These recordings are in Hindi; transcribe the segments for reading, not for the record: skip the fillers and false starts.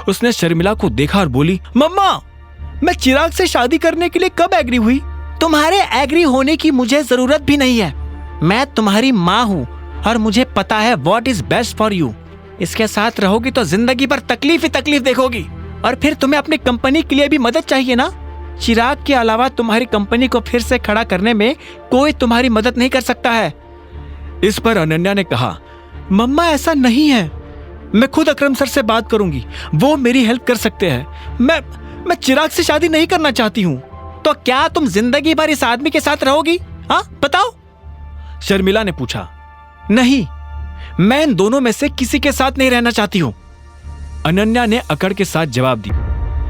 उसने शर्मिला को देखा और बोली, मम्मा, मैं चिराग से शादी करने के लिए कब एग्री हुई? तुम्हारे एग्री होने की मुझे जरूरत भी नहीं है। मैं तुम्हारी माँ हूँ और मुझे पता है what is best for you. इसके साथ रहोगी तो जिंदगी भर तकलीफ ही तकलीफ देखोगी, और फिर तुम्हें अपनी कंपनी के लिए भी मदद चाहिए ना। चिराग के अलावा तुम्हारी कंपनी को फिर से खड़ा करने में कोई तुम्हारी मदद नहीं कर सकता है। इस पर अनन्या ने कहा, मम्मा ऐसा नहीं है, मैं खुद अकरम सर से बात करूंगी, वो मेरी हेल्प कर सकते हैं। मैं चिराग से शादी नहीं करना चाहती हूँ। तो क्या तुम जिंदगी भर इस आदमी के साथ रहोगी? हाँ बताओ, शर्मिला ने पूछा। नहीं, मैं इन दोनों में से किसी के साथ नहीं रहना चाहती हूँ, अनन्या ने अकड़ के साथ जवाब दी।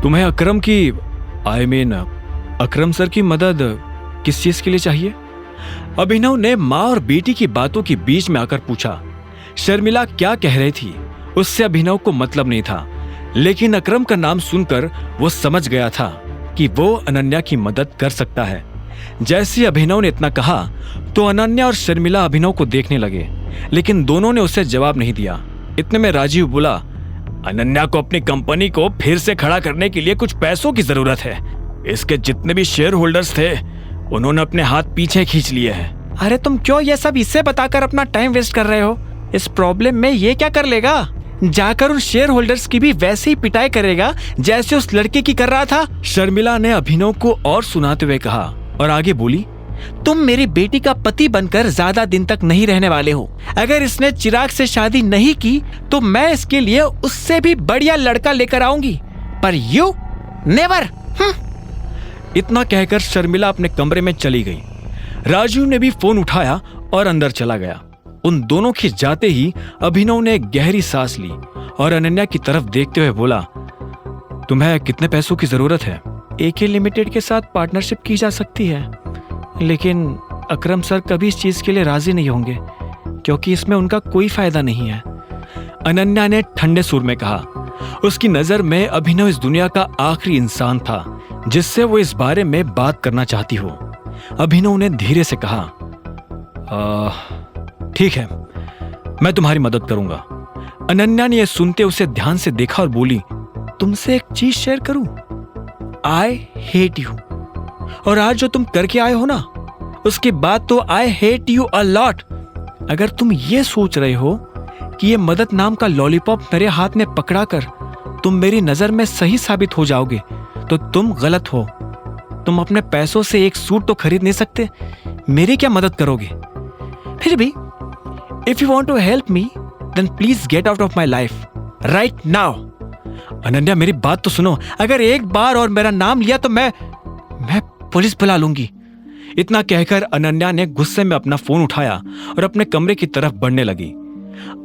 तुम्हें अकरम की अकरम सर की मदद किस चीज के लिए चाहिए? अभिनव ने माँ और बेटी की बातों के बीच में आकर पूछा। शर्मिला क्या कह रही थी उससे अभिनव को मतलब नहीं था, लेकिन अकरम का नाम सुनकर वो समझ गया था कि वो अनन्या की मदद कर सकता है। जैसे अभिनव ने इतना कहा तो अनन्या और शर्मिला अभिनव को देखने लगे, लेकिन दोनों ने उसे जवाब नहीं दिया। इतने में राजीव बोला, अनन्या को अपनी कंपनी को फिर से खड़ा करने के लिए कुछ पैसों की जरूरत है। इसके जितने भी शेयर होल्डर्स थे उन्होंने अपने हाथ पीछे खींच लिए हैं। अरे तुम क्यों ये सब इससे बताकर अपना टाइम वेस्ट कर रहे हो? इस प्रॉब्लम में ये क्या कर लेगा? जाकर उन शेयर होल्डर्स की भी वैसे ही पिटाई करेगा जैसे उस लड़के की कर रहा था। शर्मिला ने अभिनव को और सुनाते हुए कहा और आगे बोली, तुम मेरी बेटी का पति बनकर ज्यादा दिन तक नहीं रहने वाले हो। अगर इसने चिराग से शादी नहीं की तो मैं इसके लिए उससे भी बढ़िया लड़का लेकर आऊंगी, पर यू नेवर। इतना कहकर शर्मिला अपने कमरे में चली गई। राजू ने भी फोन उठाया और अंदर चला गया। उन दोनों के जाते ही अभिनव ने गहरी सांस ली और अनन्या की तरफ देखते हुए बोला, तुम्हें कितने पैसों की जरूरत है? एके लिमिटेड के साथ पार्टनरशिप की जा सकती है, लेकिन अकरम सर कभी इस चीज के लिए राजी नहीं होंगे क्योंकि इसमें उनका कोई फायदा नहीं है, अनन्या ने ठंडे सुर में कहा। उसकी नजर में अभिनव इस दुनिया का आखिरी इंसान था जिससे वो इस बारे में बात करना चाहती हो। अभिनव ने धीरे से कहा, ठीक है, मैं तुम्हारी मदद करूंगा। अनन्या ने यह सुनते उसे ध्यान से देखा और बोली, तुमसे एक चीज शेयर करूं? I hate you. और आज जो तुम करके आए हो ना, उसके बाद तो I hate you a lot. अगर तुम ये सोच रहे हो कि ये मदद नाम का लॉलीपॉप मेरे हाथ में पकड़ाकर तुम मेरी नजर में सही साबित हो जाओगे तो तुम गलत हो। तुम अपने पैसों से एक सूट तो खरीद नहीं सकते, मेरी क्या मदद करोगे? फिर भी if you want to help me then please get out of my life right now. Ananya मेरी बात तो सुनो, अगर एक बार और मेरा नाम लिया तो मैं पुलिस बुला लूंगी। इतना कहकर अनन्या ने गुस्से में अपना फोन उठाया और अपने कमरे की तरफ बढ़ने लगी।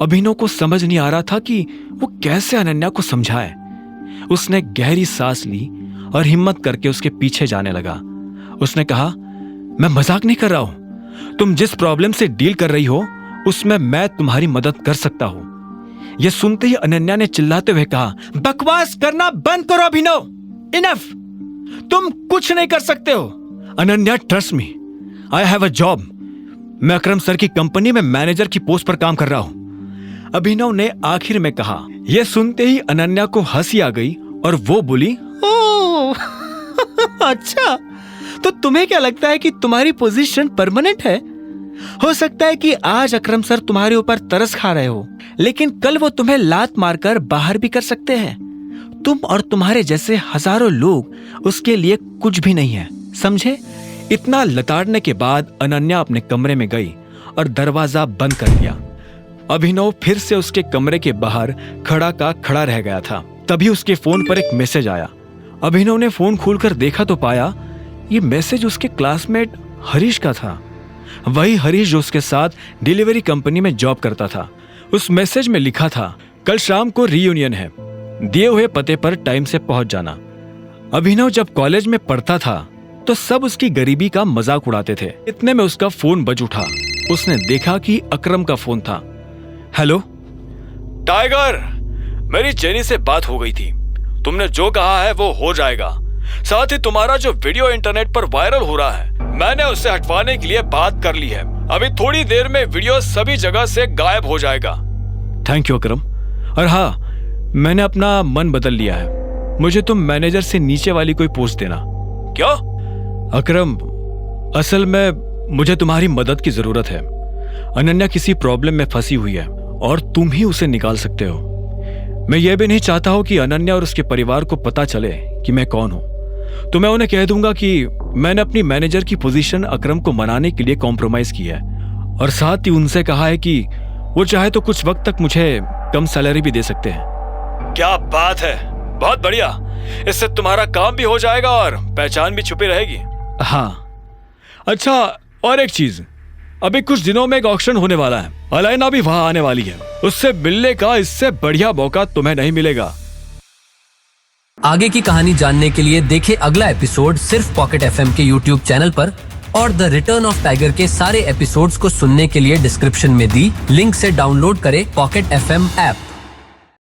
अभिनव को समझ नहीं आ रहा था कि वो कैसे अनन्या को समझाए। उसने गहरी सांस ली और हिम्मत करके उसके पीछे जाने लगा। उसने कहा, मैं मजाक नहीं कर रहा हूं, तुम जिस प्रॉब्लम से डील कर रही हो उसमें मैं तुम्हारी मदद कर सकता हूं। यह सुनते ही अनन्या ने चिल्लाते हुए कहा, बकवास करना बंद करो अभिनव, इनफ, तुम कुछ नहीं कर सकते हो। Ananya trust me, I have a job. मैं अकरम सर की कंपनी में मैनेजर की पोस्ट पर काम कर रहा हूं, अभिनव ने आखिर में कहा। यह सुनते ही अनन्या को हंसी आ गई और वो बोली, ओह अच्छा, तो तुम्हें क्या लगता है कि तुम्हारी पोजीशन परमानेंट है? हो सकता है कि आज अकरम सर तुम्हारे ऊपर तरस खा रहे हो, लेकिन कल वो तुम्हें लात मारकर बाहर भी कर सकते हैं। तुम और तुम्हारे जैसे हजारों लोग उसके लिए कुछ भी नहीं है, समझे? इतना लताड़ने के बाद अनन्या अपने कमरे में गई और दरवाजा बंद कर दिया। अभिनव फिर से उसके कमरे के बाहर खड़ा का खड़ा रह गया था। तभी उसके फोन पर एक मैसेज आया। अभिनव ने फोन खोलकर देखा तो पाया ये मैसेज उसके क्लासमेट हरीश का था, वही हरीश जो उसके साथ डिलीवरी कंपनी में जॉब करता था। उस मैसेज में लिखा था, कल शाम को रीयूनियन है, दिए हुए पते पर टाइम से पहुंच जाना। अभिनव जब कॉलेज में पढ़ता था तो सब उसकी गरीबी का मजाक उड़ाते थे। इतने में उसका फोन बज उठा। उसने देखा कि अकरम का फोन था। हेलो टाइगर, मेरी जेनी से बात हो गई थी, तुमने जो कहा है वो हो जाएगा। साथ ही तुम्हारा जो वीडियो इंटरनेट पर वायरल हो रहा है, मैंने उससे हटवाने के लिए बात कर ली है। अभी थोड़ी देर में वीडियो सभी जगह से गायब हो जाएगा। थैंक यू अकरम। और हाँ, मैंने अपना मन बदल लिया है। मुझे तुम मैनेजर से नीचे वाली कोई पोस्ट देना। क्यों? अकरम, असल में मुझे तुम्हारी मदद की जरूरत है। अनन्या किसी प्रॉब्लम में फंसी हुई है और तुम ही उसे निकाल सकते हो। मैं यह भी नहीं चाहता हूं कि अनन्या और उसके परिवार को पता चले कि मैं कौन हूं। तो मैं उन्हें कह दूंगा कि मैंने अपनी मैनेजर की पोजीशन अकरम को मनाने के लिए कॉम्प्रोमाइज किया है और साथ ही उनसे कहा है कि वो चाहे तो कुछ वक्त तक मुझे कम सैलरी भी दे सकते हैं। क्या बात है, बहुत बढ़िया। इससे तुम्हारा काम भी हो जाएगा और पहचान भी छुपी रहेगी। हाँ, अच्छा, और एक चीज, अभी कुछ दिनों में एक ऑक्शन होने वाला है। अलैना भी वहां आने वाली है। उससे मिलने का इससे बढ़िया मौका तुम्हें नहीं मिलेगा। आगे की कहानी जानने के लिए देखें अगला एपिसोड सिर्फ पॉकेट एफएम के यूट्यूब चैनल पर, और द रिटर्न ऑफ टाइगर के सारे एपिसोड्स को सुनने के लिए डिस्क्रिप्शन में दी लिंक से डाउनलोड करें पॉकेट एफएम ऐप।